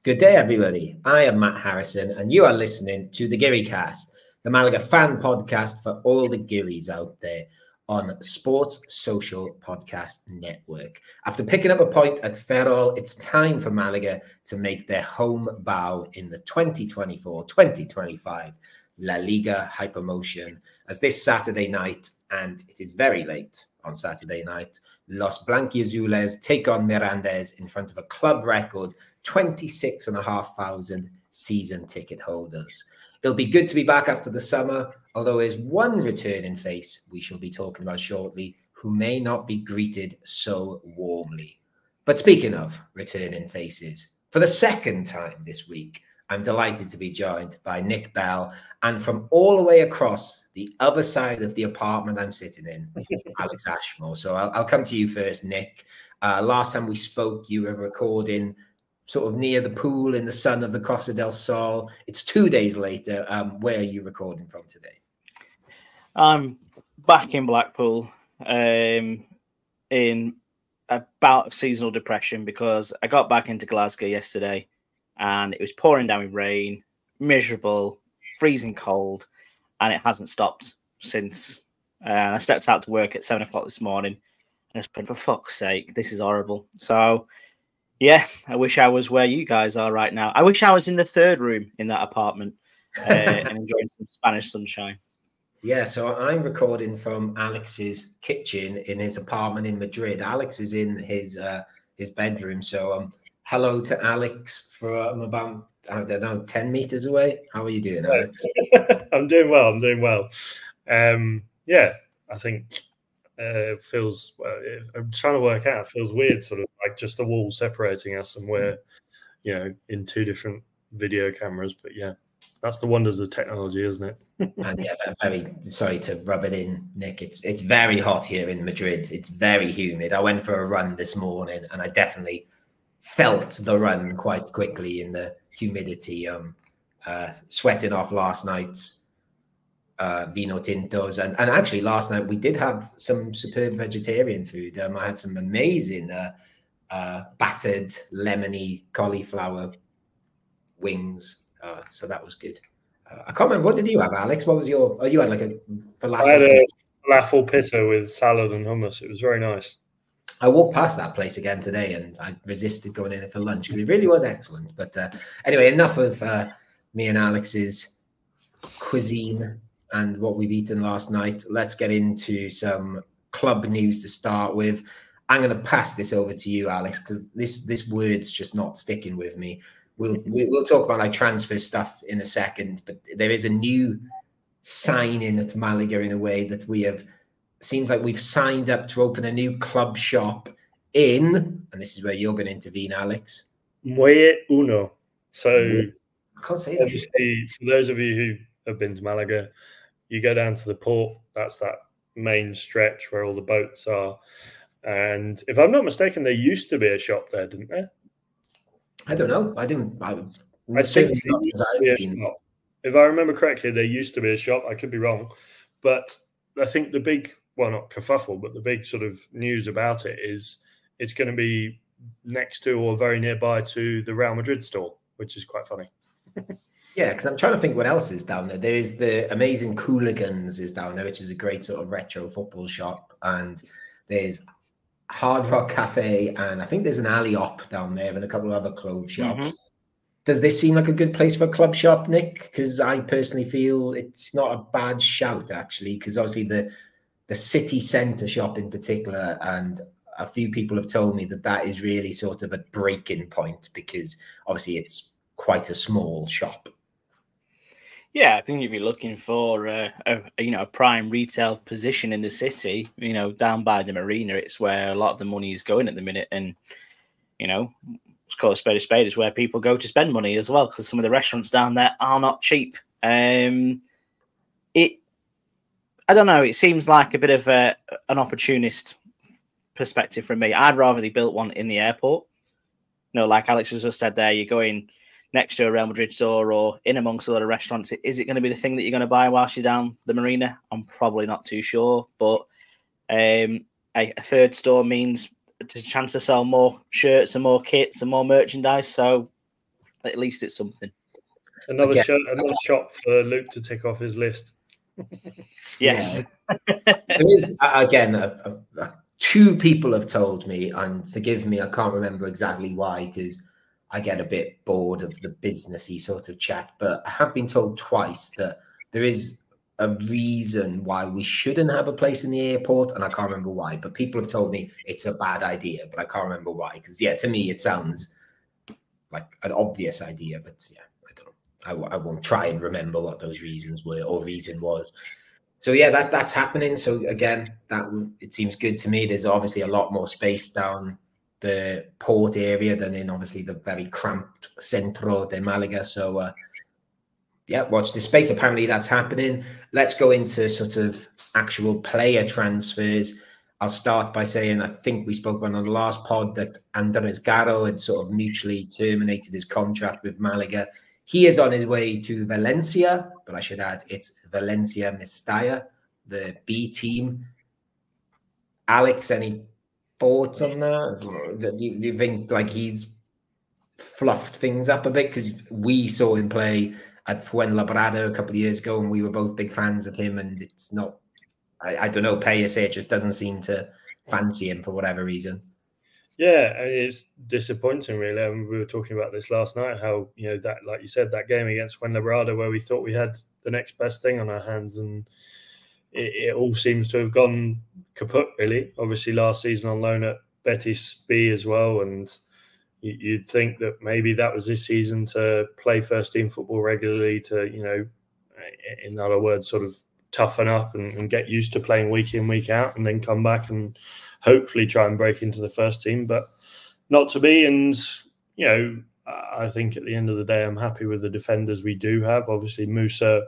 Good day, everybody. I am Matt Harrison, and you are listening to the Geary Cast, the Malaga fan podcast for all the Gearys out there on Sports Social Podcast Network. After picking up a point at Ferrol, it's time for Malaga to make their home bow in the 2024-2025 La Liga Hypermotion, as this Saturday night, and it is very late on Saturday night, Los Blanquiazules take on Mirandes in front of a club record 26,500 season ticket holders. It'll be good to be back after the summer, although there's one returning face we shall be talking about shortly who may not be greeted so warmly. But speaking of returning faces, for the second time this week, I'm delighted to be joined by Nick Bell, and from all the way across the other side of the apartment I'm sitting in, Alex Ashmore. So I'll come to you first, Nick. Last time we spoke, you were recording sort of near the pool in the sun of the Costa del Sol. It's 2 days later. Where are you recording from today? I'm back in Blackpool in a bout of seasonal depression because I got back into Glasgow yesterday and it was pouring down with rain, miserable, freezing cold, and it hasn't stopped since. I stepped out to work at 7 o'clock this morning and I said, for fuck's sake, this is horrible. So yeah, I wish I was where you guys are right now. I wish I was in the third room in that apartment and enjoying some Spanish sunshine. Yeah, so I'm recording from Alex's kitchen in his apartment in Madrid. Alex is in his bedroom. So hello to Alex from about, I don't know, 10 meters away. How are you doing, Alex? I'm doing well. Yeah, I think it feels, I'm trying to work out, it feels weird, sort of like just a wall separating us and we're, in two different video cameras. But yeah, that's the wonders of technology, isn't it? And yeah, very sorry to rub it in, Nick. It's very hot here in Madrid. It's very humid. I went for a run this morning and I definitely felt the run quite quickly in the humidity. Sweating off last night's vino tintos, and actually last night we did have some superb vegetarian food. I had some amazing battered lemony cauliflower wings, so that was good. I can't remember, what did you have, Alex? What was your? Oh, you had like a falafel. I had a falafel pita with salad and hummus. It was very nice. I walked past that place again today and I resisted going in for lunch because it really was excellent. But anyway, enough of me and Alex's cuisine and what we've eaten last night. Let's get into some club news to start with. I'm going to pass this over to you, Alex, because this word's just not sticking with me. We'll talk about like transfer stuff in a second, but there is a new signing at Malaga in a way that seems like we've signed up to open a new club shop in, and this is where you're going to intervene, Alex. Muelle Uno. So I can't say that. Obviously, for those of you who have been to Malaga, you go down to the port. That's that main stretch where all the boats are. And if I'm not mistaken, there used to be a shop there, didn't there? I don't know. I think if I remember correctly, there used to be a shop. I could be wrong. But I think the big, well, not kerfuffle, but the big sort of news about it is it's going to be next to or very nearby to the Real Madrid store, which is quite funny. Yeah, because I'm trying to think what else is down there. There is the Amazing Cooligans is down there, which is a great sort of retro football shop. And there's Hard Rock Cafe, and I think there's an alley op down there and a couple of other clothes shops. Mm-hmm. Does this seem like a good place for a club shop, Nick? Because I personally feel it's not a bad shout, actually, because obviously the city centre shop in particular, and a few people have told me that is really sort of a breaking point because obviously it's quite a small shop. Yeah, I think if you're looking for a prime retail position in the city, down by the marina, it's where a lot of the money is going at the minute. And, let's call a spade is where people go to spend money as well, because some of the restaurants down there are not cheap. I don't know, it seems like a bit of an opportunist perspective from me. I'd rather they built one in the airport. Like Alex has just said there, you're going next to a Real Madrid store or in amongst a lot of restaurants. Is it going to be the thing that you're going to buy whilst you're down the marina? I'm probably not too sure. But a third store means a chance to sell more shirts and more kits and more merchandise. So at least it's something. Another shot for Luke to tick off his list. Yes. There is, again, two people have told me, and forgive me, I can't remember exactly why, because I get a bit bored of the businessy sort of chat, but I have been told twice that there is a reason why we shouldn't have a place in the airport, and I can't remember why, but people have told me it's a bad idea, but I can't remember why, because, yeah, to me, it sounds like an obvious idea, but, yeah, I don't know. I won't try and remember what those reasons were or reason was. So, yeah, that's happening. So, again, it seems good to me. There's obviously a lot more space down the port area than in, obviously, the very cramped Centro de Malaga. So, yeah, watch this space. Apparently, that's happening. Let's go into sort of actual player transfers. I'll start by saying I think we spoke about on the last pod that Andres Garro had sort of mutually terminated his contract with Malaga. He is on his way to Valencia, but I should add it's Valencia Mestalla, the B team. Alex, any thoughts on that? Do you think like he's fluffed things up a bit? Because we saw him play at Fuenlabrada a couple of years ago, and we were both big fans of him. And it's not, I don't know, Pellicer just doesn't seem to fancy him for whatever reason. Yeah, it's disappointing, really. I mean, we were talking about this last night, how, that, like you said, that game against Fuenlabrada where we thought we had the next best thing on our hands, and it all seems to have gone kaput, really. Obviously, last season on loan at Betis B as well, and you'd think that maybe that was his season to play first-team football regularly, to, in other words, sort of toughen up and get used to playing week in, week out, and then come back and hopefully try and break into the first team, but not to be. And, I think at the end of the day, I'm happy with the defenders we do have. Obviously, Musa,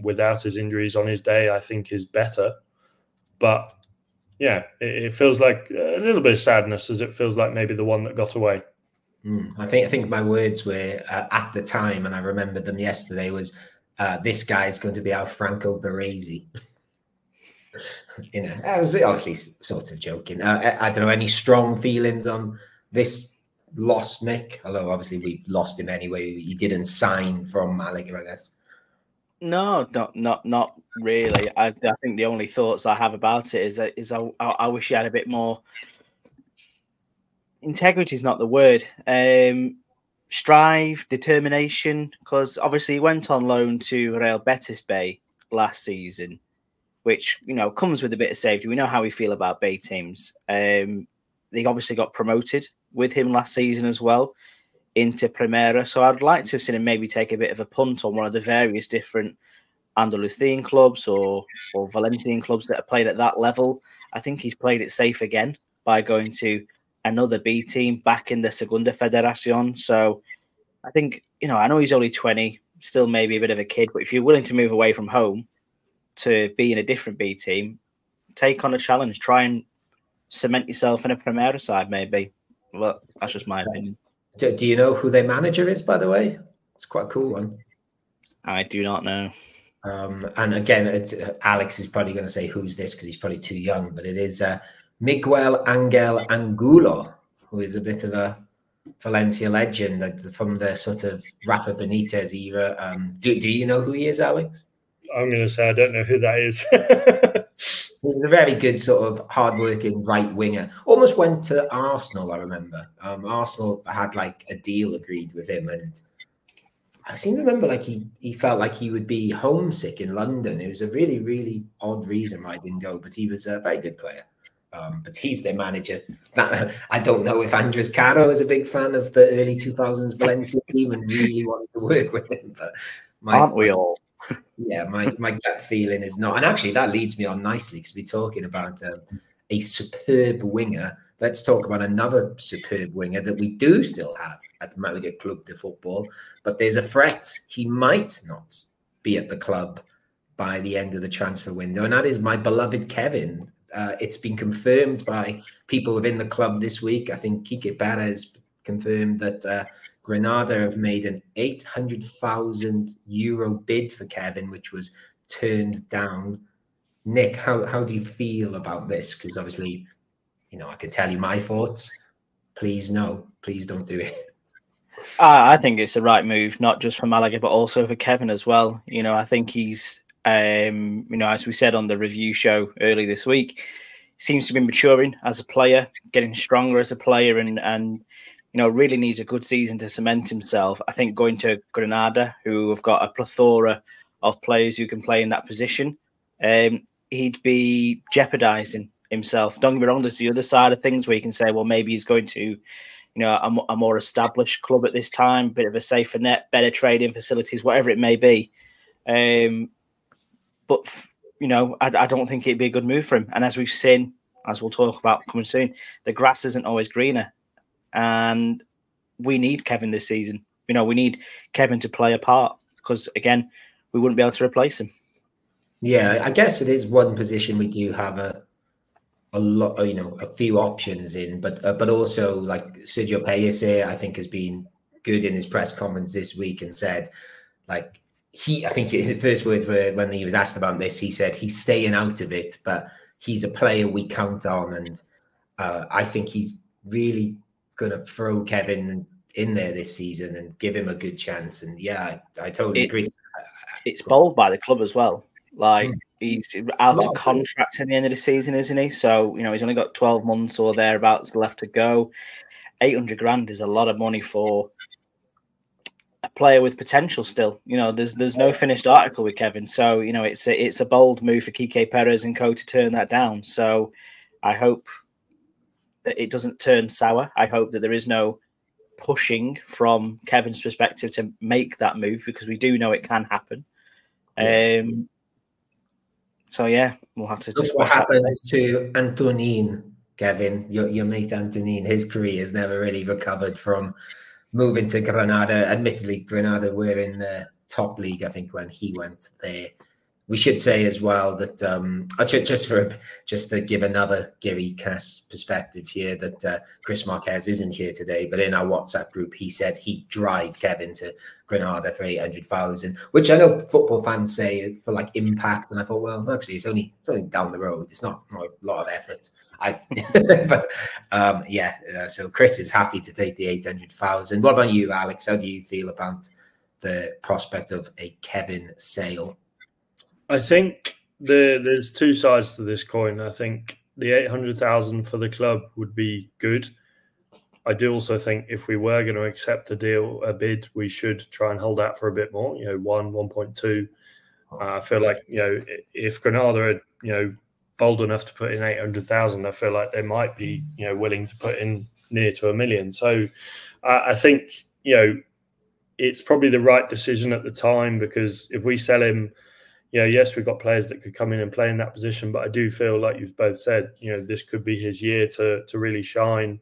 without his injuries on his day, I think is better. But, yeah, it feels like a little bit of sadness, as it feels like maybe the one that got away. I think my words were at the time, and I remembered them yesterday, was this guy's going to be our Franco Baresi. I was obviously sort of joking. I don't know, any strong feelings on this loss, Nick? Although obviously we lost him anyway. He didn't sign from Malaga, I guess. No, not really. I think the only thoughts I have about it is I wish he had a bit more. Integrity is not the word. Strive, determination, because obviously he went on loan to Real Betis Bay last season, which, comes with a bit of safety. We know how we feel about Bay teams. They obviously got promoted with him last season as well into Primera. So I'd like to have seen him maybe take a bit of a punt on one of the various different Andalusian clubs or Valencian clubs that are played at that level. I think he's played it safe again by going to another B team back in the Segunda Federación. So I think, I know he's only 20, still maybe a bit of a kid, but if you're willing to move away from home to be in a different B team, take on a challenge, try and cement yourself in a Primera side, maybe. Well, that's just my opinion. Do you know who their manager is, by the way? It's quite a cool one. I do not know. And again, Alex is probably going to say, who's this? Because he's probably too young, but it is Miguel Angel Angulo, who is a bit of a Valencia legend from the sort of Rafa Benitez era. Do you know who he is, Alex? I'm going to say I don't know who that is. He's a very good sort of hard-working right winger. Almost went to Arsenal, I remember. Arsenal had like a deal agreed with him, and I seem to remember like he felt like he would be homesick in London. It was a really, really odd reason why I didn't go, but he was a very good player. But he's their manager. I don't know if Andres Caro is a big fan of the early 2000s Valencia team and really wanted to work with him. But aren't we all? Yeah, my gut feeling is not. And actually, that leads me on nicely because we're talking about a superb winger. Let's talk about another superb winger that we do still have at the Malaga Club de Football. But there's a threat. He might not be at the club by the end of the transfer window. And that is my beloved Kevin. It's been confirmed by people within the club this week. I think Sergio Perez confirmed that Granada have made an €800,000 bid for Kevin, which was turned down. Nick, how do you feel about this? Because obviously, I can tell you my thoughts. Please, no. Please don't do it. I think it's the right move, not just for Malaga, but also for Kevin as well. I think he's, as we said on the review show early this week, seems to be maturing as a player, getting stronger as a player, and really needs a good season to cement himself. I think going to Granada, who have got a plethora of players who can play in that position, he'd be jeopardising himself. Don't get me wrong, there's the other side of things where you can say, well, maybe he's going to a more established club at this time, bit of a safer net, better trading facilities, whatever it may be. But I don't think it'd be a good move for him. And as we've seen, as we'll talk about coming soon, the grass isn't always greener. And we need Kevin this season. We need Kevin to play a part because, again, we wouldn't be able to replace him. Yeah, I guess it is one position we do have a lot, a few options in, but also like Sergio Pellicer, I think has been good in his press conference this week and said, like, I think his first words were when he was asked about this, he said he's staying out of it, but he's a player we count on, and I think he's really going to throw Kevin in there this season and give him a good chance. And yeah, I totally agree. It's bold by the club as well. Like, he's out of contract at the end of the season, isn't he? So, he's only got 12 months or thereabouts left to go. 800 grand is a lot of money for a player with potential still. There's no finished article with Kevin. So, it's a bold move for Quique Perez and co to turn that down. So I hope that it doesn't turn sour. I hope that there is no pushing from Kevin's perspective to make that move, because we do know it can happen. Yes. So yeah, we'll have to just what happens to Antonin, Kevin, your mate Antonin. His career has never really recovered from moving to Granada. Admittedly, Granada were in the top league, I think, when he went there. We should say as well that just to give another Gary Cass perspective here, that Chris Marquez isn't here today, but in our WhatsApp group, he said he'd drive Kevin to Granada for 800,000, which I know football fans say for like impact, and I thought, well, actually, it's only down the road. It's not a lot of effort. So Chris is happy to take the 800,000. What about you, Alex? How do you feel about the prospect of a Kevin sale? I think there's two sides to this coin. I think the 800,000 for the club would be good. I do also think if we were going to accept a bid, we should try and hold out for a bit more. 1.2. I feel like if Granada are bold enough to put in 800,000, I feel like they might be willing to put in near to $1 million. So I think it's probably the right decision at the time, because if we sell him. Yes, we've got players that could come in and play in that position, but I do feel like you've both said, this could be his year to really shine,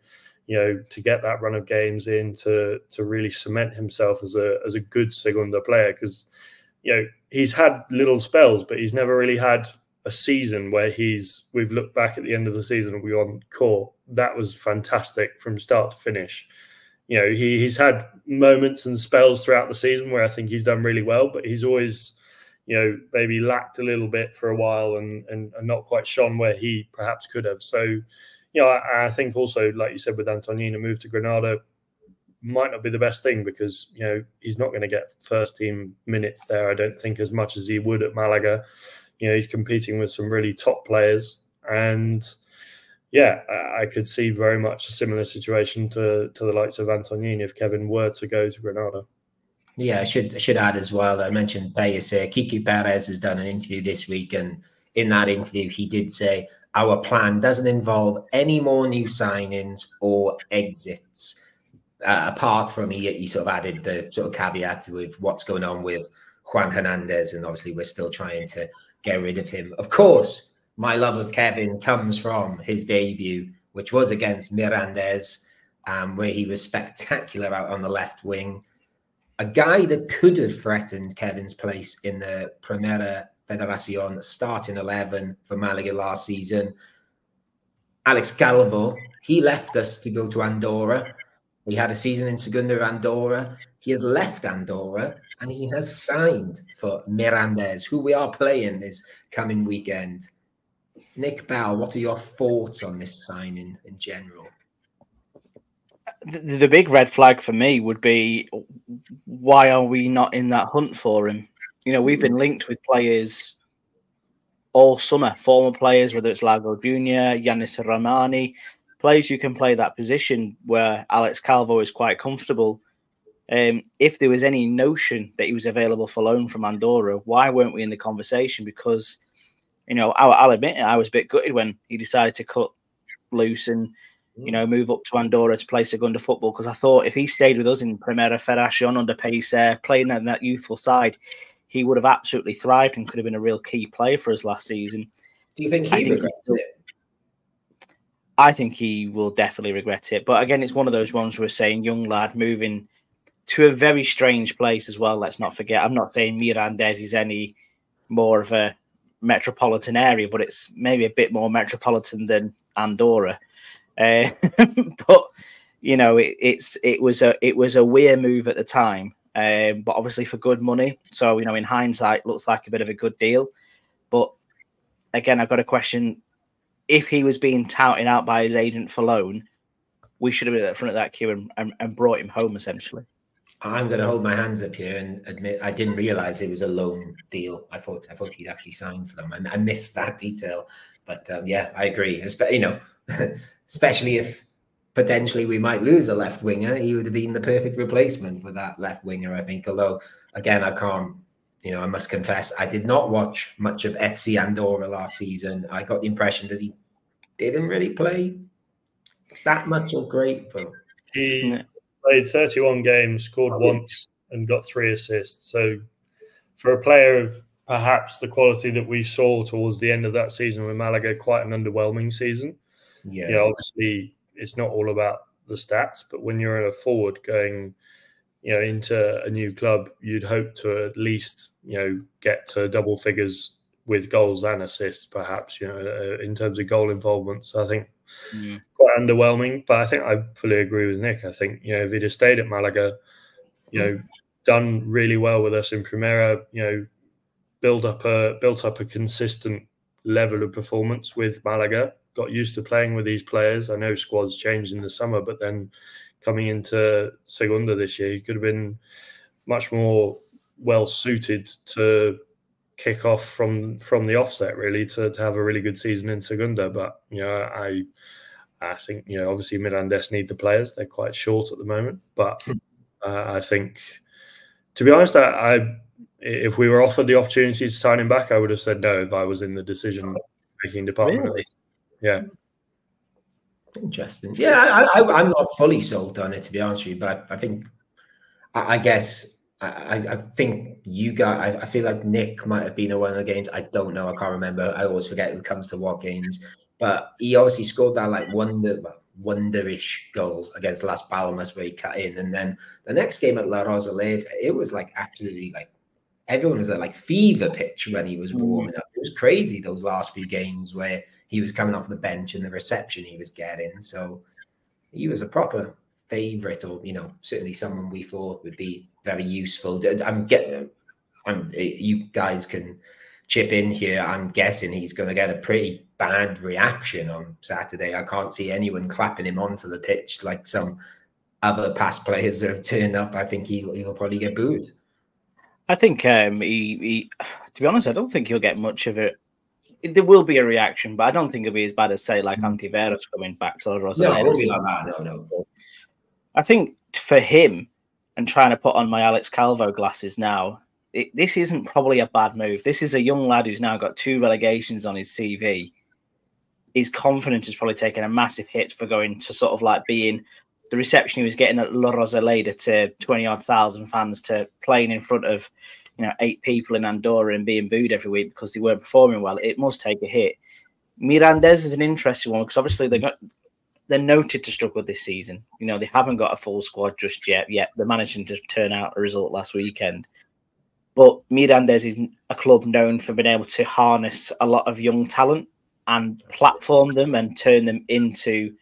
to get that run of games in, to really cement himself as a good Segunda player, because he's had little spells, but he's never really had a season where we've looked back at the end of the season and we on court. That was fantastic from start to finish. He's had moments and spells throughout the season where I think he's done really well, but he's always maybe lacked a little bit for a while and not quite shone where he perhaps could have. So, I think also, like you said, with Antonin, a move to Granada might not be the best thing, because, he's not going to get first team minutes there, I don't think, as much as he would at Malaga. He's competing with some really top players. And, I could see very much a similar situation to the likes of Antonin if Kevin were to go to Granada. Yeah, I should add as well that I mentioned Pellicer. Quique Perez has done an interview this week, and in that interview, he did say our plan doesn't involve any more new signings or exits. Apart from he sort of added the sort of caveat with what's going on with Juan Hernandez, and obviously we're still trying to get rid of him. Of course, my love of Kevin comes from his debut, which was against Mirandes, where he was spectacular out on the left wing. A guy that could have threatened Kevin's place in the Primera Federación starting 11 for Malaga last season. Alex Calvo, he left us to go to Andorra. He had a season in Segunda of Andorra. He has left Andorra and he has signed for Mirandes, who we are playing this coming weekend. Nick Bell, what are your thoughts on this signing in general? the big red flag for me would be, why are we not in that hunt for him? You know, we've been linked with players all summer, former players, whether it's Lago Jr., Yanis Ramani, players who can play that position where Alex Calvo is quite comfortable. If there was any notion that he was available for loan from Andorra, why weren't we in the conversation? Because, you know, I'll admit it, I was a bit gutted when he decided to cut loose and, you know, move up to Andorra to play Segunda football, because I thought if he stayed with us in Primera Federación under Pellicer, playing in that youthful side, he would have absolutely thrived and could have been a real key player for us last season. Do you think he regrets it? I think he will definitely regret it. But again, it's one of those ones we're saying, young lad moving to a very strange place as well. Let's not forget, I'm not saying Mirandes is any more of a metropolitan area, but it's maybe a bit more metropolitan than Andorra. But you know, it was a weird move at the time, but obviously for good money. So, you know, in hindsight, looks like a bit of a good deal. But again, I've got a question: if he was being touted out by his agent for loan, we should have been at the front of that queue and brought him home, essentially. I'm going to hold my hands up here and admit I didn't realize it was a loan deal. I thought he'd actually signed for them. I missed that detail, but yeah, I agree. You know, especially if potentially we might lose a left winger, he would have been the perfect replacement for that left winger, I think. Although, again, I can't, you know, I must confess, I did not watch much of FC Andorra last season. I got the impression that he didn't really play that much or great, but he played 31 games, scored once, and got 3 assists. So for a player of perhaps the quality that we saw towards the end of that season with Malaga, quite an underwhelming season. Yeah, you know, obviously it's not all about the stats, but when you're a forward going, you know, into a new club, you'd hope to at least, you know, get to double figures with goals and assists, perhaps, you know, in terms of goal involvement. So I think quite underwhelming, but I think I fully agree with Nick. I think, you know, if he'd have stayed at Malaga, you know, done really well with us in Primera, you know, built up a consistent level of performance with Malaga, got used to playing with these players. I know squads changed in the summer, but then coming into Segunda this year, he could have been much more well suited to kick off from the offset, really, to have a really good season in Segunda. But, you know, I think, you know, obviously Mirandes need the players. They're quite short at the moment. But I think, to be honest, if we were offered the opportunity to sign him back, I would have said no if I was in the decision-making department. Really? Yeah. Interesting. Yeah, I'm not fully sold on it, to be honest with you, but I think, I guess, I think you guys, I feel like Nick might have been at one of the games. I don't know. I can't remember. I always forget who comes to what games. But he obviously scored that like wonder-ish goal against Las Palmas where he cut in. And then the next game at La Rosaleda, it was like absolutely like everyone was at like fever pitch when he was warming up. It was crazy those last few games where he was coming off the bench and the reception he was getting. So he was a proper favorite, or, you know, certainly someone we thought would be very useful. You guys can chip in here. I'm guessing he's going to get a pretty bad reaction on Saturday. I can't see anyone clapping him onto the pitch like some other past players that have turned up. I think he'll probably get booed. I think he to be honest, I don't think he'll get much of it. There will be a reaction, but I don't think it'll be as bad as, say, like Antiveros coming back to Rosaleda. No, it won't be like that. No. I think for him, and trying to put on my Alex Calvo glasses now, this isn't probably a bad move. This is a young lad who's now got 2 relegations on his CV. His confidence has probably taken a massive hit for going to sort of like being the reception he was getting at La Rosaleda to 20-odd thousand fans, to playing in front of, you know, 8 people in Andorra and being booed every week because they weren't performing well. It must take a hit. Mirandes is an interesting one because obviously they're noted to struggle this season. You know, they haven't got a full squad just yet. They're managing to turn out a result last weekend. But Mirandes is a club known for being able to harness a lot of young talent and platform them and turn them into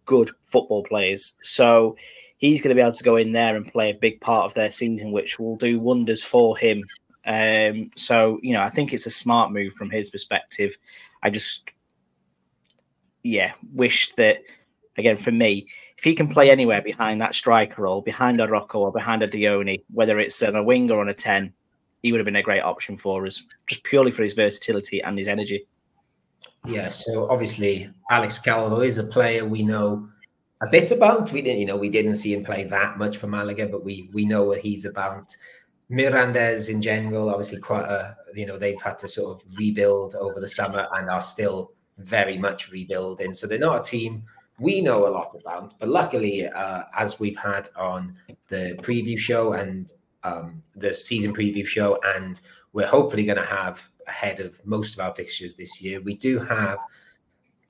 good football players. So he's going to be able to go in there and play a big part of their season, which will do wonders for him. So, you know, I think it's a smart move from his perspective. I just, wish that, again, for me, if if he can play anywhere behind that striker role, behind a Rocco or behind a Dione, whether it's on a wing or on a 10, he would have been a great option for us, just purely for his versatility and his energy. Yeah, so obviously Alex Calvo is a player we know a bit about. We didn't see him play that much for Malaga, but we know what he's about. Mirandes in general, obviously they've had to sort of rebuild over the summer and are still very much rebuilding. So they're not a team we know a lot about, but luckily, as we've had on the preview show and the season preview show, and we're hopefully going to have ahead of most of our fixtures this year, we do have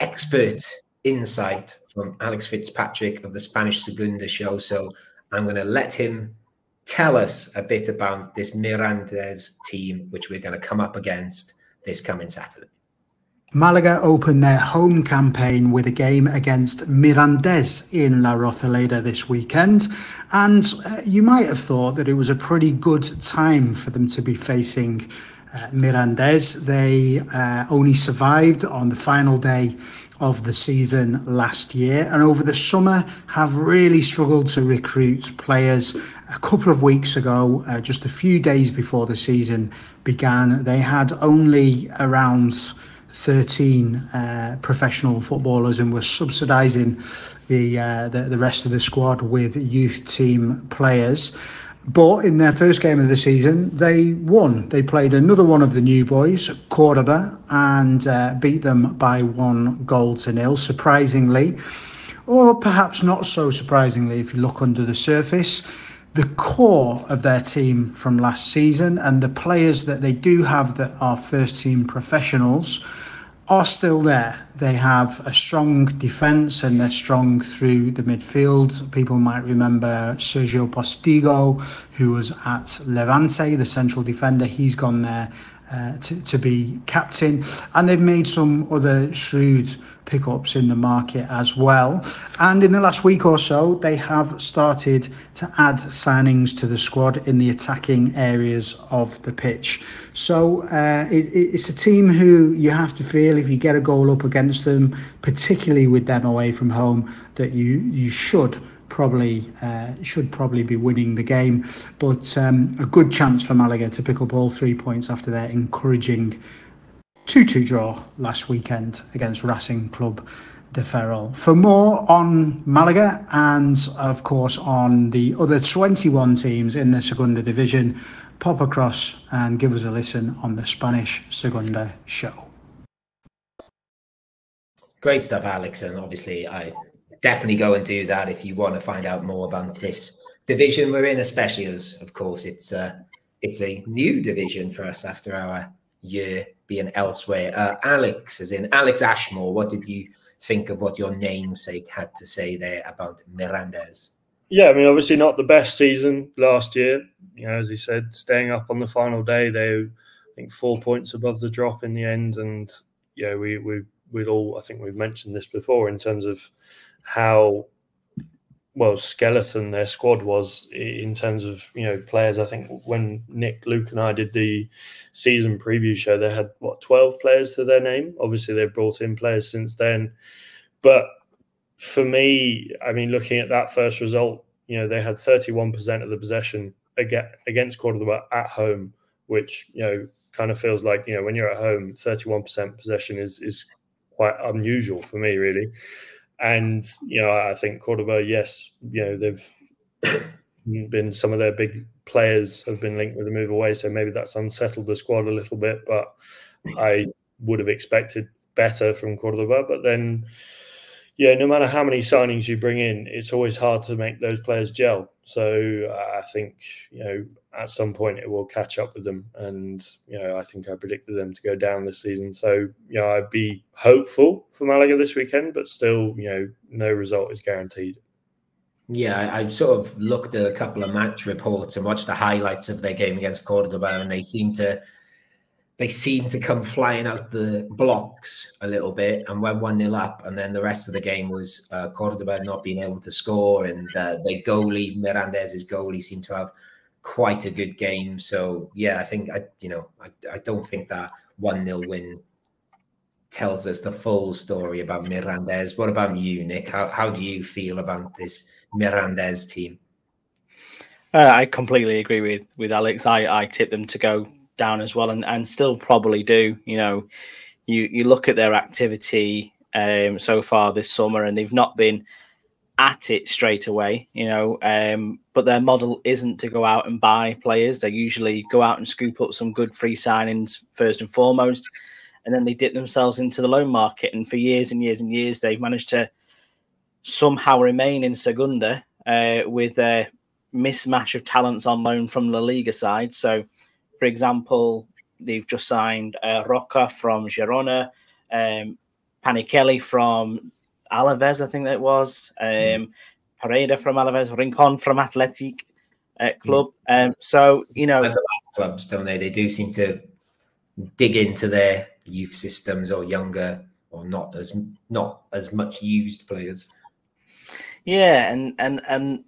expert insight from Alex Fitzpatrick of the Spanish Segunda show. So I'm going to let him tell us a bit about this Mirandes team, which we're going to come up against this coming Saturday. Malaga opened their home campaign with a game against Mirandes in La Rosaleda this weekend, and you might have thought that it was a pretty good time for them to be facing Mirandes. They only survived on the final day of the season last year, and over the summer have really struggled to recruit players. A couple of weeks ago, just a few days before the season began, they had only around 13 professional footballers and were subsidising the rest of the squad with youth team players. But in their first game of the season, they won. They played another one of the new boys, Cordoba, and beat them by 1-0, surprisingly. Or perhaps not so surprisingly if you look under the surface. The core of their team from last season and the players that they do have that are first team professionals are still there. They have a strong defence and they're strong through the midfield. People might remember Sergio Postigo, who was at Levante, the central defender. He's gone there to be captain, and they've made some other shrewd pickups in the market as well. And in the last week or so, they have started to add signings to the squad in the attacking areas of the pitch. So it's a team who you have to feel, if you get a goal up against them, particularly with them away from home, that you should probably be winning the game. But a good chance for Malaga to pick up all 3 points after their encouraging 2-2 draw last weekend against Racing Club de Ferrol. For more on Malaga and of course on the other 21 teams in the Segunda Division, pop across and give us a listen on the Spanish Segunda show. Great stuff, Alex, and obviously I definitely go and do that if you want to find out more about this division we're in, especially as, of course, it's a new division for us after our year being elsewhere. Alex, as in Alex Ashmore, what did you think of what your namesake had to say there about Mirandes? Yeah, I mean, obviously not the best season last year. You know, as he said, staying up on the final day, they, I think, 4 points above the drop in the end. And, you know, we'd all, I think we've mentioned this before in terms of how well skeleton their squad was in terms of, you know, players. I think when Nick, Luke and I did the season preview show, they had 12 players to their name. Obviously they've brought in players since then, but for me, I mean, looking at that first result, you know, they had 31% of the possession against Cordoba at home, which, you know, kind of feels like, you know, when you're at home, 31% possession is quite unusual for me, really. And, you know, I think Cordoba, yes, you know, they've been, some of their big players have been linked with a move away. So maybe that's unsettled the squad a little bit, but I would have expected better from Cordoba. But then, yeah, no matter how many signings you bring in, it's always hard to make those players gel. So I think, you know, at some point it will catch up with them. And, you know, I think I predicted them to go down this season. So, you know, I'd be hopeful for Malaga this weekend, but still, you know, no result is guaranteed. Yeah, I've sort of looked at a couple of match reports and watched the highlights of their game against Cordoba, and they seem to come flying out the blocks a little bit and went 1-0 up, and then the rest of the game was Cordoba not being able to score, and their goalie, Mirandes' goalie, seemed to have quite a good game. So yeah, I think I don't think that 1-0 win tells us the full story about Mirandes. What about you, Nick? How do you feel about this Mirandes team? I completely agree with Alex. I tipped them to go down as well, and still probably do. You know, you look at their activity so far this summer, and they've not been at it straight away, you know, but their model isn't to go out and buy players. They usually go out and scoop up some good free signings first and foremost, and then they dip themselves into the loan market. And for years and years and years, they've managed to somehow remain in Segunda with a mismatch of talents on loan from La Liga side. So, for example, they've just signed Roca from Girona, Panichelli from Alaves, I think that was, Pareda from Alaves, Rincon from Athletic Club. So, you know, and the clubs, don't they? They do seem to dig into their youth systems or younger or not as much used players. Yeah, and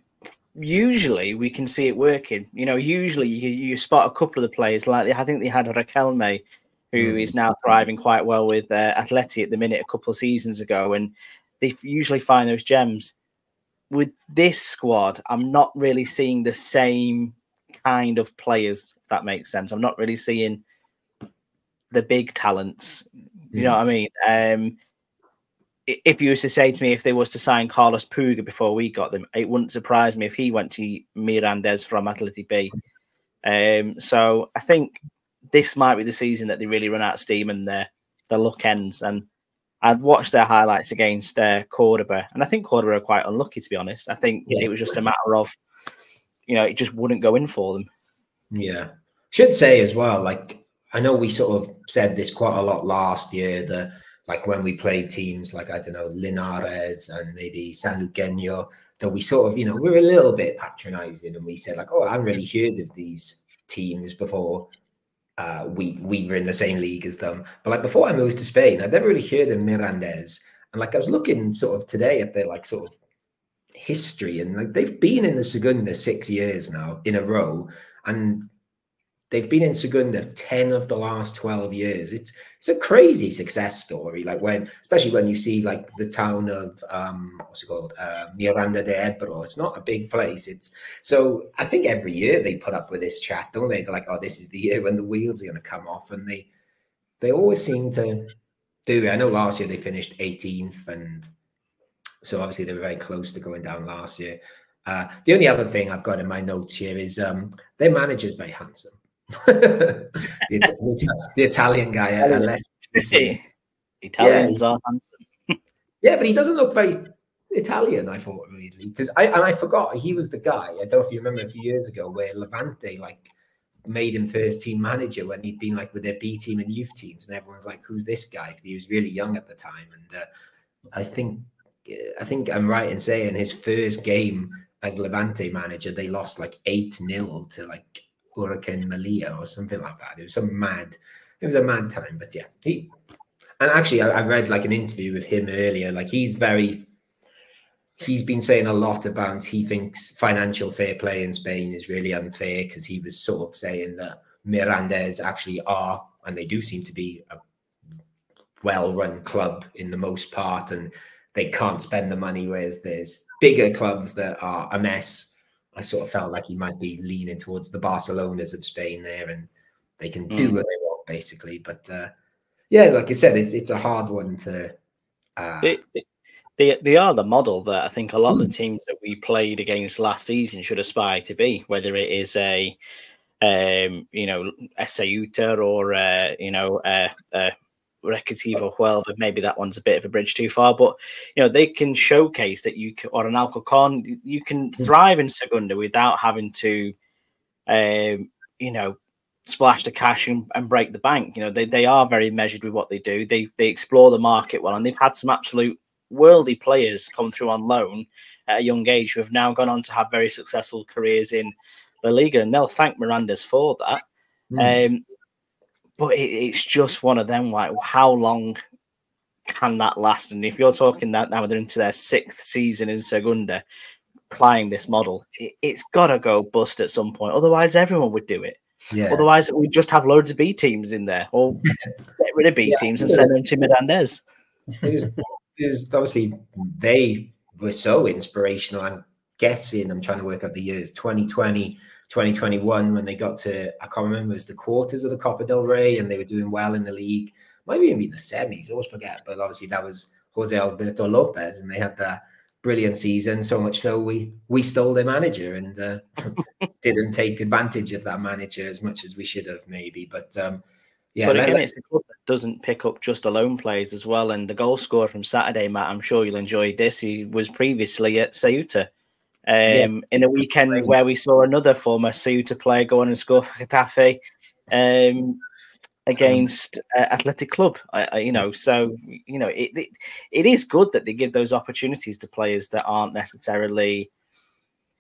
usually we can see it working. You know, usually you spot a couple of the players, like I think they had Raquelme, who is now thriving quite well with Atleti at the minute a couple of seasons ago, and they usually find those gems. With this squad, I'm not really seeing the same kind of players, if that makes sense. I'm not really seeing the big talents. You know what I mean? If you was to say to me if they was to sign Carlos Puga before we got them, it wouldn't surprise me if he went to Mirandes from Athletic B. So I think this might be the season that they really run out of steam and the luck ends. And I'd watched their highlights against Cordoba, and I think Cordoba are quite unlucky, to be honest. I think it was just a matter of, you know, it just wouldn't go in for them. Yeah. Should say as well, like, I know we sort of said this quite a lot last year, that like when we played teams like, I don't know, Linares and maybe San Luqueño, that we sort of, you know, we were a little bit patronizing, and we said like, oh, I haven't really heard of these teams before. We were in the same league as them, but like before I moved to Spain, I'd never really heard of Mirandes. And like I was looking sort of today at their like sort of history, and like they've been in the Segunda 6 years now in a row, and they've been in Segunda 10 of the last 12 years. It's a crazy success story. Like especially when you see like the town of what's it called, Miranda de Ebro. It's not a big place. So I think every year they put up with this chat, don't they? They're like, oh, this is the year when the wheels are going to come off, and they always seem to do it. I know last year they finished 18th, and so obviously they were very close to going down last year. The only other thing I've got in my notes here is their manager is very handsome. the Italian guy, Italians are handsome. Yeah, but he doesn't look very Italian, I thought, really, because I forgot he was the guy. I don't know if you remember a few years ago where Levante like made him first team manager when he'd been like with their B team and youth teams, and everyone's like, who's this guy? Because he was really young at the time. And I think I'm right in saying his first game as Levante manager, they lost like 8-0 to like Hurricane Melilla or something like that. It was a mad time. But yeah, and actually I read like an interview with him earlier. Like he's been saying a lot about, he thinks financial fair play in Spain is really unfair, because he was sort of saying that Mirandes actually are, and they do seem to be, a well-run club in the most part, and they can't spend the money, whereas there's bigger clubs that are a mess. I sort of felt like he might be leaning towards the Barcelonas of Spain there, and they can do what they want, basically. But yeah, like you said, it's a hard one to. They are the model that I think a lot of the teams that we played against last season should aspire to be, whether it is a Ceuta or Recreativo Huelva. Maybe that one's a bit of a bridge too far, but you know, they can showcase that you can, or an Alcorcon, you can thrive in Segunda without having to splash the cash and break the bank. You know, they are very measured with what they do. They explore the market well, and they've had some absolute worldy players come through on loan at a young age who have now gone on to have very successful careers in La Liga, and they'll thank Mirandes for that. But it's just one of them, like, how long can that last? And if you're talking that now they're into their 6th season in Segunda, applying this model, it's got to go bust at some point. Otherwise, everyone would do it. Yeah. Otherwise, we just have loads of B teams in there, or get rid of B teams and send them to Mirandes. It was obviously they were so inspirational. I'm guessing, I'm trying to work out the years, 2020, 2021, when they got to, I can't remember, it was the quarters of the Copa del Rey, and they were doing well in the league. Might even be the semis, I always forget. But obviously that was Jose Alberto Lopez, and they had that brilliant season, so much so we stole their manager and didn't take advantage of that manager as much as we should have, maybe. But yeah, but again, it's a club that doesn't pick up just alone players as well. And the goal scorer from Saturday, Matt, I'm sure you'll enjoy this. He was previously at Ceuta in a weekend where we saw another former Ceuta player go on and score for Getafe against Athletic Club. So it is good that they give those opportunities to players that aren't necessarily,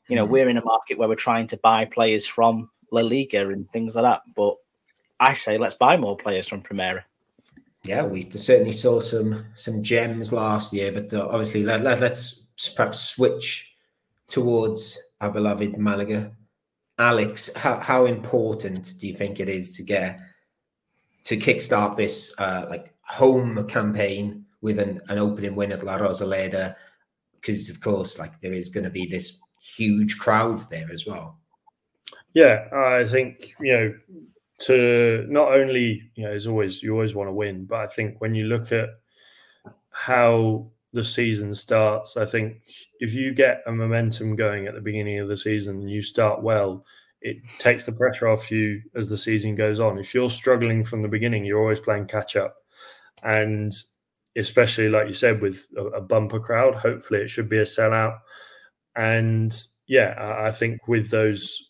we're in a market where we're trying to buy players from La Liga and things like that. But I say let's buy more players from Primera. Yeah, we certainly saw some gems last year, but obviously let's perhaps switch towards our beloved Malaga. Alex, how important do you think it is to kickstart this home campaign with an opening win at La Rosaleda? Because of course, there is going to be this huge crowd there as well. Yeah, I think to not only as always, you always want to win, but I think when you look at how the season starts, I think if you get a momentum going at the beginning of the season and you start well, it takes the pressure off you as the season goes on. If you're struggling from the beginning, you're always playing catch up, and especially like you said, with a bumper crowd, hopefully it should be a sellout. And yeah, I think with those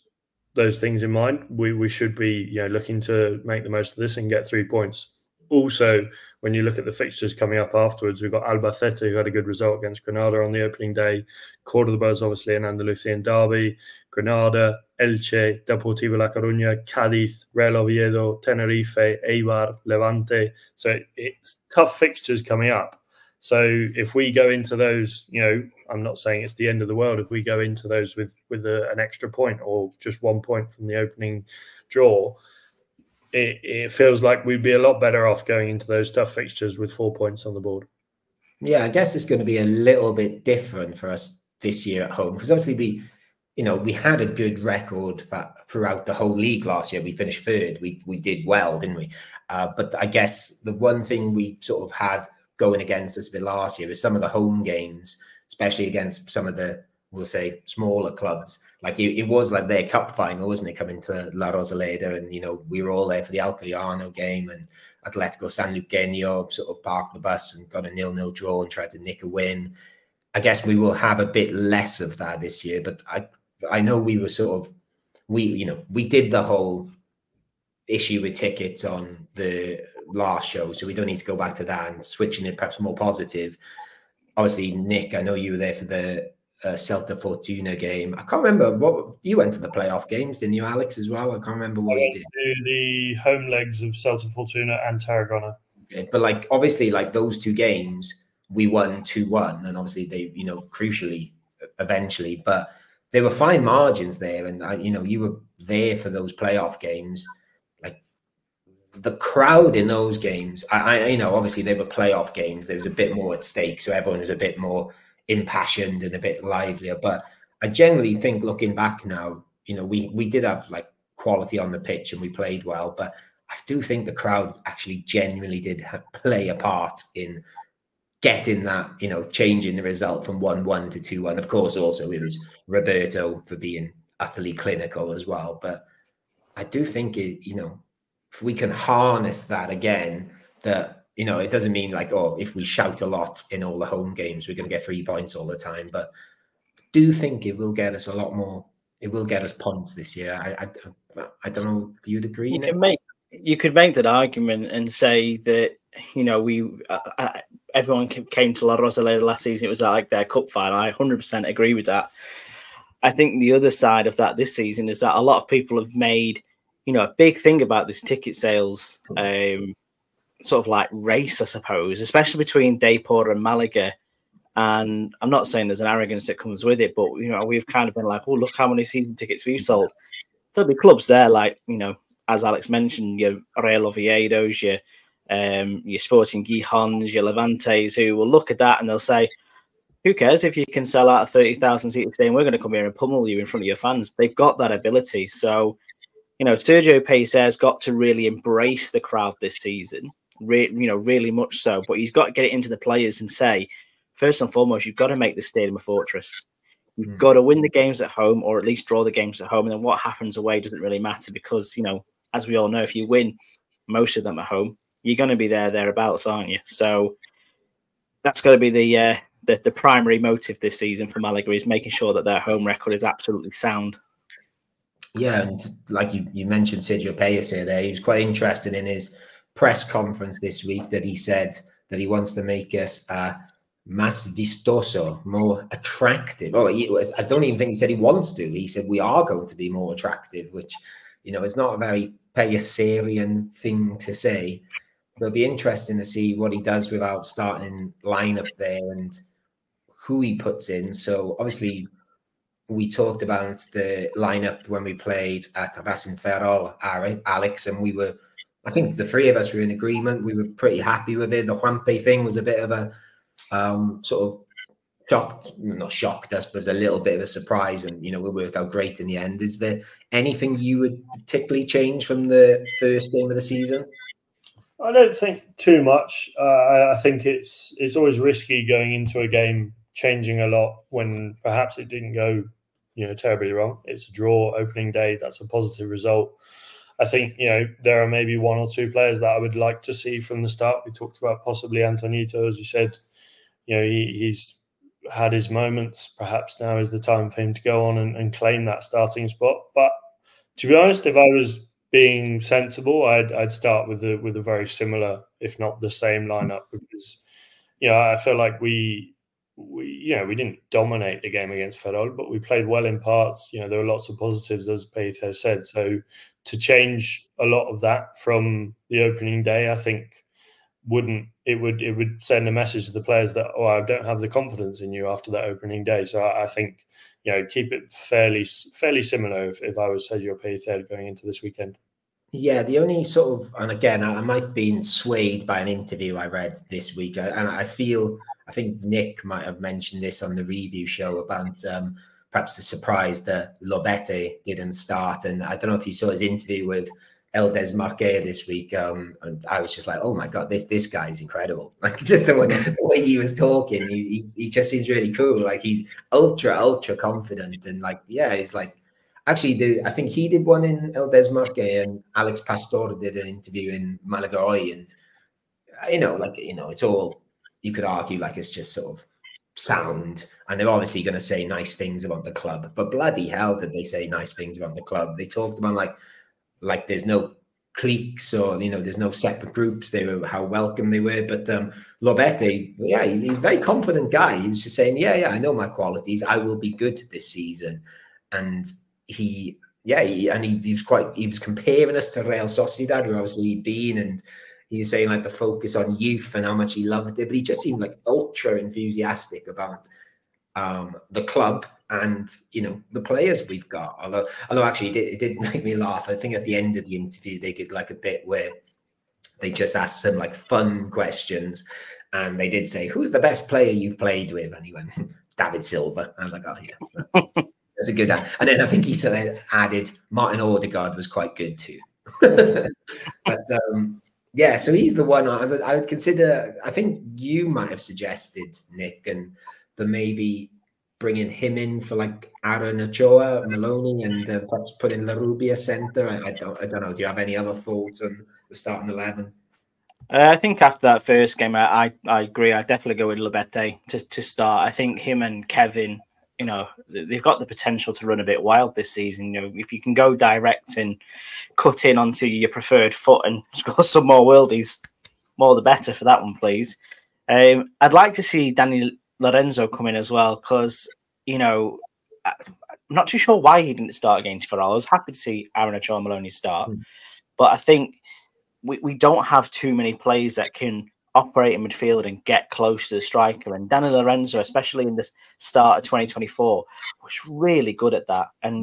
things in mind, we should be looking to make the most of this and get 3 points. Also, when you look at the fixtures coming up afterwards, we've got Albacete, who had a good result against Granada on the opening day. Cordoba is obviously an Andalusian derby. Granada, Elche, Deportivo La Coruña, Cádiz, Real Oviedo, Tenerife, Eibar, Levante. So it's tough fixtures coming up. So if we go into those, I'm not saying it's the end of the world if we go into those with an extra point or just 1 point from the opening draw, it feels like we'd be a lot better off going into those tough fixtures with 4 points on the board. Yeah, I guess it's going to be a little bit different for us this year at home, because obviously we had a good record throughout the whole league last year. We finished third. We did well, didn't we? But I guess the one thing we sort of had going against us a bit last year was some of the home games, especially against some of the, we'll say, smaller clubs. It was like their cup final, wasn't it, coming to La Rosaleda? And, we were all there for the Alcoyano game, and Atletico Sanluqueño sort of parked the bus and got a 0-0 draw and tried to nick a win. I guess we will have a bit less of that this year, but I know we were sort of, we did the whole issue with tickets on the last show, so we don't need to go back to that, and switching it perhaps more positive. Obviously, Nick, I know you were there for the Celta Fortuna game. I can't remember what you went to the playoff games, didn't you, Alex, as well? I can't remember what you did. To the home legs of Celta Fortuna and Tarragona. Okay, but obviously, those two games, we won 2-1, and obviously they, crucially, eventually, but there were fine margins there, and you were there for those playoff games. The crowd in those games, I obviously they were playoff games. There was a bit more at stake, so everyone was a bit more impassioned and a bit livelier. But I generally think, looking back now, we did have quality on the pitch and we played well. But I do think the crowd actually genuinely did play a part in getting that, changing the result from 1-1 to 2-1. Of course, also it was Roberto for being utterly clinical as well. But I do think if we can harness that again, that, it doesn't mean if we shout a lot in all the home games, we're going to get 3 points all the time. But I do think it will get us a lot more. It will get us points this year. I don't know if you'd agree. You could make that argument and say that, everyone came to La Rosaleda last season. It was their cup final. I 100% agree with that. I think the other side of that this season is that a lot of people have made, a big thing about this ticket sales, sort of race, I suppose, especially between Depor and Malaga. And I'm not saying there's an arrogance that comes with it, but, we've kind of been oh, look how many season tickets we've sold. There'll be clubs there as Alex mentioned, your Real Oviedos, your Sporting Gijons, your Levantes, who will look at that and they'll say, who cares if you can sell out a 30,000 seat stadium? We're going to come here and pummel you in front of your fans. They've got that ability. So, Sergio Perez has got to really embrace the crowd this season, really much so. But he's got to get it into the players and say, first and foremost, you've got to make the stadium a fortress. You've got to win the games at home, or at least draw the games at home. And then what happens away doesn't really matter because, as we all know, if you win most of them at home, you're going to be thereabouts, aren't you? So that's got to be the primary motive this season for Malaga, is making sure that their home record is absolutely sound. Yeah, and like you mentioned Sergio Pellicer there, he was quite interested in his press conference this week that he said that he wants to make us más vistoso, more attractive. Oh, I don't even think he said he wants to. He said we are going to be more attractive, which, is not a very Pellicerian thing to say. So it'll be interesting to see what he does without starting lineup there and who he puts in. So obviously we talked about the lineup when we played at Racing Ferrol, Alex, and I think the three of us were in agreement. We were pretty happy with it. The Juanpe thing was a bit of a sort of not shocked us, but it was a little bit of a surprise, and we worked out great in the end. Is there anything you would particularly change from the first game of the season? I don't think too much. I think it's always risky going into a game changing a lot when perhaps it didn't go terribly wrong. It's a draw opening day. That's a positive result. I think, there are maybe one or two players that I would like to see from the start. We talked about possibly Antonito, as you said. He's had his moments. Perhaps now is the time for him to go on and claim that starting spot. But to be honest, if I was being sensible, I'd start with a very similar, if not the same lineup, because, I feel like we didn't dominate the game against Ferrol, but we played well in parts. There were lots of positives, as Pellicer said. So to change a lot of that from the opening day, I think it would send a message to the players that, I don't have the confidence in you after that opening day. So I think, keep it fairly similar if I was Sergio Pellicer going into this weekend. Yeah, the only sort of, and again, I might have been swayed by an interview I read this week, and I think Nick might have mentioned this on the review show about perhaps the surprise that Leite didn't start. And I don't know if you saw his interview with El Desmarque this week, and I was just like, oh my God, this guy's incredible. Like, just the way he was talking, he just seems really cool. Like, he's ultra confident, and like, yeah, he's like, actually, I think he did one in El Desmarque, and Alex Pastor did an interview in Malaga, and it's all, you could argue like it's just sort of sound, and they're obviously going to say nice things about the club, but bloody hell did they say nice things about the club. They talked about like there's no cliques, or there's no separate groups. They were, how welcome they were. But Leite, yeah, he's a very confident guy. He was just saying, yeah, I know my qualities, I will be good this season. And he was comparing us to Real Sociedad, where obviously he'd been, and he was saying like the focus on youth and how much he loved it, but he just seemed like ultra enthusiastic about the club and the players we've got. Although actually it did make me laugh. I think at the end of the interview they did like a bit where they just asked some like fun questions, and they did say, "Who's the best player you've played with?" And he went, "David Silva." And I was like, "Oh yeah." That's a good ad. And then I think he sort added Martin Odegaard was quite good too. But yeah, so he's the one I would consider. I think you might have suggested, Nick, and for maybe bringing him in for like Aaron Ochoa, Maloney, and perhaps put in La Rubia centre. I don't know. Do you have any other thoughts on the starting 11? I think after that first game, I agree. I'd definitely go with Leite to start. I think him and Kevin, they've got the potential to run a bit wild this season. If you can go direct and cut in onto your preferred foot and score some more worldies, more the better for that one, please. I'd like to see Danny Lorenzo come in as well, because, I'm not too sure why he didn't start against Ferrol. I was happy to see Aaron Ochoa Maloney start, but I think we don't have too many players that can operate in midfield and get close to the striker. And Danny Lorenzo, especially in the start of 2024, was really good at that, and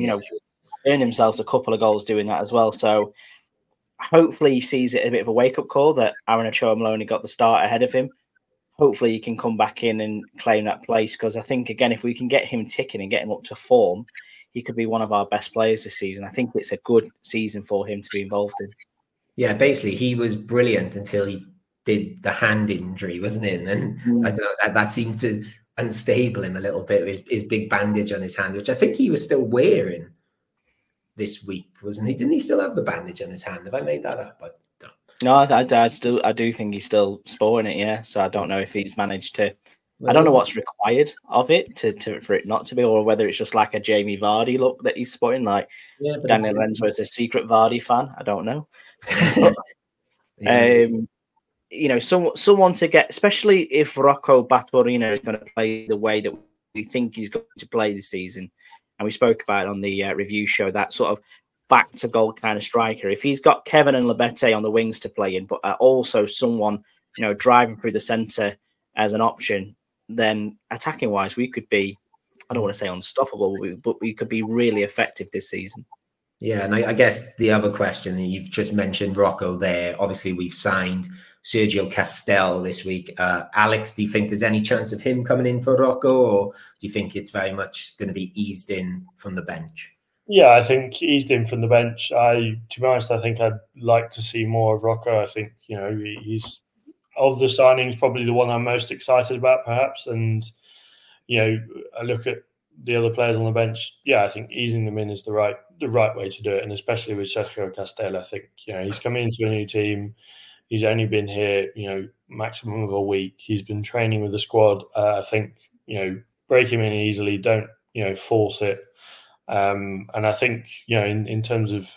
earned himself a couple of goals doing that as well. So hopefully he sees it a bit of a wake-up call that Aaron Ochoa-Maloney got the start ahead of him. Hopefully he can come back in and claim that place, because I think, again, if we can get him ticking and get him up to form, he could be one of our best players this season. I think it's a good season for him to be involved in. Yeah, basically, he was brilliant until he did the hand injury, wasn't it? And I don't know, that seems to unstable him a little bit, his big bandage on his hand, which I think he was still wearing this week, wasn't he? Didn't he still have the bandage on his hand? Have I made that up? No, I do think he's still sporting it, yeah. So I don't know if he's managed to. I don't know what's required of it for it not to be, or whether it's just like a Jamie Vardy look that he's sporting. Like Daniel Lorenzo is a secret Vardy fan. I don't know. You know, someone to get, especially if Rocco Batorino is going to play the way that we think he's going to play this season. And we spoke about it on the review show, that sort of back to goal kind of striker. If he's got Kevin and Leite on the wings to play in, but also someone, you know, driving through the centre as an option, then attacking wise, we could be, I don't want to say unstoppable, but we could be really effective this season. Yeah, and I guess the other question, you've just mentioned Rocco there. Obviously, we've signed Sergio Castelli this week. Alex, do you think there's any chance of him coming in for Rocco, or do you think it's very much going to be eased in from the bench? Yeah, I think eased in from the bench. To be honest, I think I'd like to see more of Rocco. I think, you know, he's, of the signings, probably the one I'm most excited about, perhaps. And, you know, I look at the other players on the bench. Yeah, I think easing them in is the right way to do it, and especially with Sergio Castelli. I think, you know, he's coming into a new team. He's only been here, you know, maximum of a week. He's been training with the squad. I think, you know, break him in easily. Don't, you know, force it. And I think, you know, in terms of,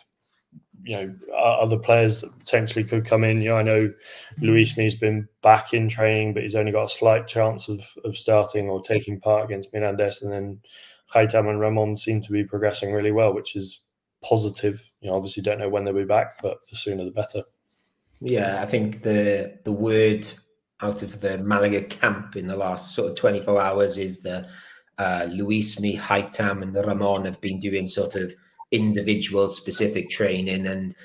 you know, other players that potentially could come in, you know, I know Luis Mi's been back in training, but he's only got a slight chance of starting or taking part against Mirandes. And then Haitham and Ramon seem to be progressing really well, which is positive. You know, obviously don't know when they'll be back, but the sooner the better. Yeah, I think the word out of the Malaga camp in the last sort of 24 hours is the Luis Mi, Haitham and Ramon have been doing sort of individual specific training. And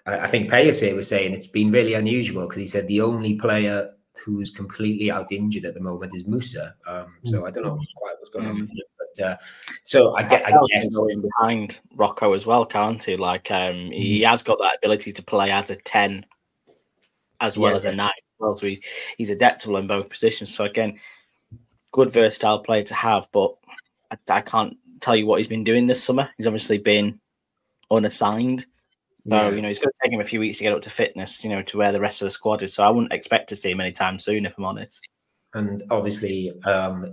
I think Pellicer was saying it's been really unusual, because he said the only player who's completely out injured at the moment is Musa. So I don't know quite what's going on with him. But so I guess going behind Rocco as well, can't he? Like he has got that ability to play as a 10 as well as a 9. Well, so he's adaptable in both positions. So again, good versatile player to have, but I can't tell you what he's been doing this summer. He's obviously been unassigned. So, you know, it's going to take him a few weeks to get up to fitness, you know, to where the rest of the squad is. So I wouldn't expect to see him anytime soon, if I'm honest. And obviously,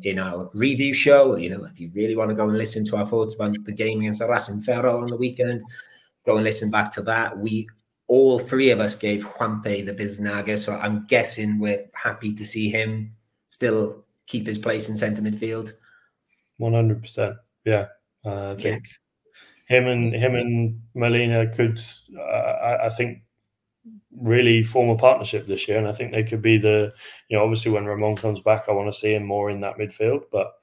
in our review show, you know, if you really want to go and listen to our thoughts about the game against Racing Ferrol on the weekend, go and listen back to that. All three of us gave Juanpe the Biznaga, so I'm guessing we're happy to see him still keep his place in centre midfield. 100%. Yeah, I think him and Molina could, I think, really form a partnership this year, and I think they could be the, you know, obviously when Ramon comes back, I want to see him more in that midfield. But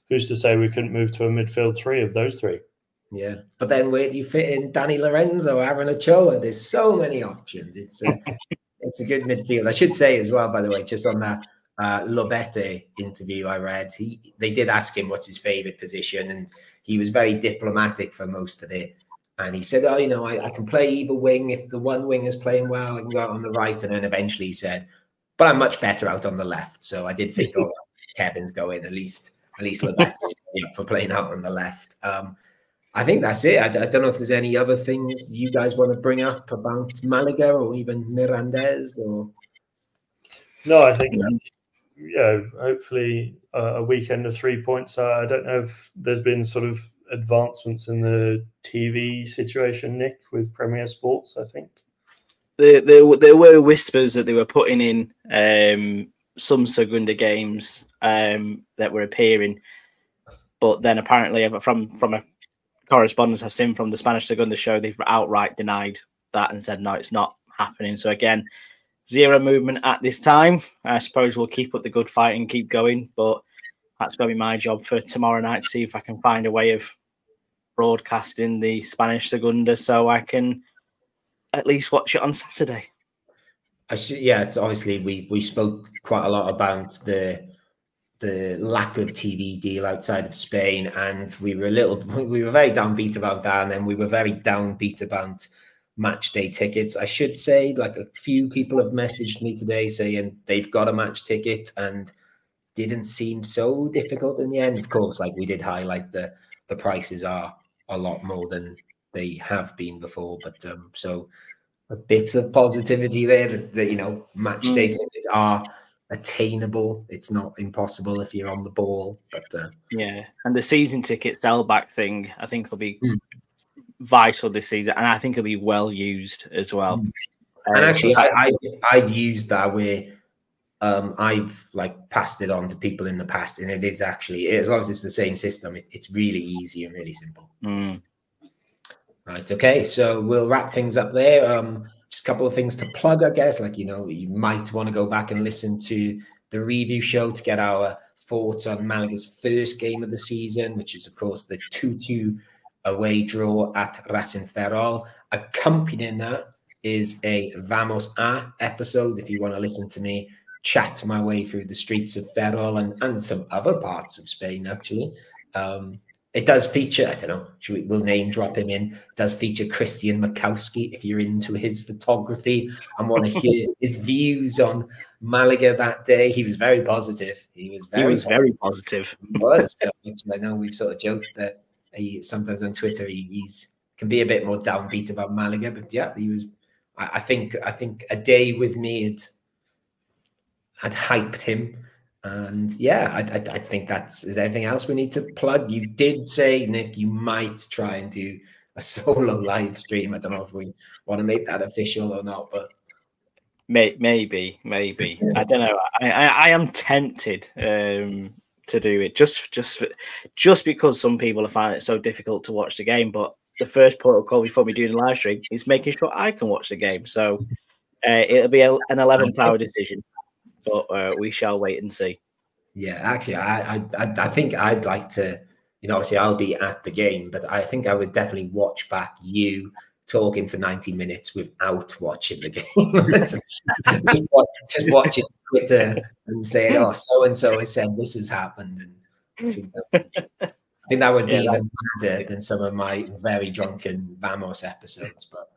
who's to say we couldn't move to a midfield three of those three? Yeah, but then where do you fit in Danny Lorenzo, Aaron Ochoa? There's so many options. It's a good midfield. I should say as well, by the way, just on that Lobete interview I read, they did ask him what's his favourite position, and he was very diplomatic for most of it. And he said, oh, you know, I can play either wing. If the one wing is playing well, I can go out on the right. And then eventually he said, but I'm much better out on the left. So I did think, oh, Kevin's going, at least Lobete for playing out on the left. I think that's it. I don't know if there's any other things you guys want to bring up about Malaga or even Mirandes or. No, I think, yeah, hopefully a weekend of 3 points. I don't know if there's been sort of advancements in the TV situation, Nick, with Premier Sports, I think. There were whispers that they were putting in some Segunda games that were appearing, but then apparently from a correspondence I've seen from the Spanish Segunda show, they've outright denied that and said, no, it's not happening. So again, zero movement at this time. I suppose we'll keep up the good fight and keep going, but that's going to be my job for tomorrow night, to see if I can find a way of broadcasting the Spanish Segunda so I can at least watch it on Saturday. Yeah, obviously we spoke quite a lot about the lack of TV deal outside of Spain, and we were very downbeat about that, and then we were very downbeat about match day tickets. I should say, like, a few people have messaged me today saying they've got a match ticket and didn't seem so difficult in the end. Of course, like we did highlight, the prices are a lot more than they have been before, but so a bit of positivity there that match day tickets are attainable. It's not impossible if you're on the ball, but yeah, and the season ticket sell back thing I think will be vital this season, and I think it'll be well used as well. And actually, I've used that where I've like passed it on to people in the past, and it is actually, as long as it's the same system, it's really easy and really simple. Right, okay, so we'll wrap things up there. Just a couple of things to plug, I guess. Like, you might want to go back and listen to the review show to get our thoughts on Malaga's first game of the season, which is, of course, the 2-2 away draw at Racing Ferrol. Accompanying that is a Vamos A episode, if you want to listen to me chat my way through the streets of Ferrol and some other parts of Spain, actually. It does feature, I don't know, we'll name drop him in. It does feature Christian Makowski, if you're into his photography and want to hear his views on Malaga that day. He was very positive. He was very positive. He was. I know we've sort of joked that sometimes on Twitter he's can be a bit more downbeat about Malaga, but yeah, he was. I think a day with me had hyped him. And yeah, I think is anything else we need to plug? You did say, Nick, you might try and do a solo live stream. I don't know if we want to make that official or not, but maybe. I don't know. I am tempted to do it just because some people find it so difficult to watch the game. But the first protocol before we do the live stream is making sure I can watch the game. So it'll be an 11th hour decision. But we shall wait and see. Yeah, actually, I think I'd like to, obviously I'll be at the game, but I think I would definitely watch back you talking for 90 minutes without watching the game. just watching Twitter and saying, oh, so-and-so has said this has happened. And I think that would be even better than some of my very drunken Vamos episodes. But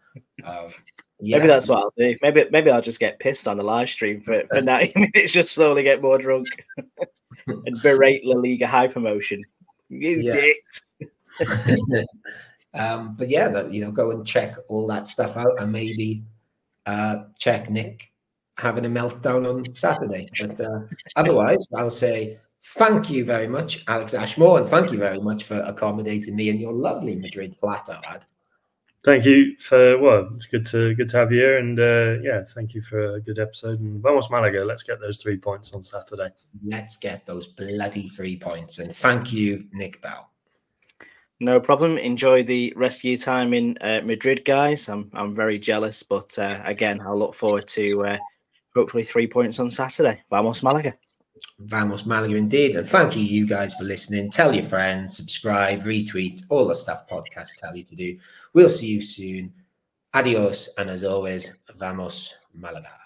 yeah. Maybe that's what I'll do. Maybe I'll just get pissed on the live stream for 90 minutes, just slowly get more drunk and berate La Liga high promotion. You dicks. But yeah, go and check all that stuff out, and maybe check Nick having a meltdown on Saturday. But otherwise, I'll say thank you very much, Alex Ashmore, and thank you very much for accommodating me in your lovely Madrid flat, lad. Thank you. It's good to have you here, and thank you for a good episode. And Vamos Malaga, let's get those 3 points on Saturday. Let's get those bloody 3 points, and thank you, Nick Bell. No problem. Enjoy the rest of your time in Madrid, guys. I'm very jealous, but again, I'll look forward to hopefully 3 points on Saturday. Vamos Malaga. Vamos Malaga indeed. And thank you guys for listening. Tell your friends, subscribe, retweet, all the stuff podcasts tell you to do. We'll see you soon. Adios. And as always, Vamos Malaga.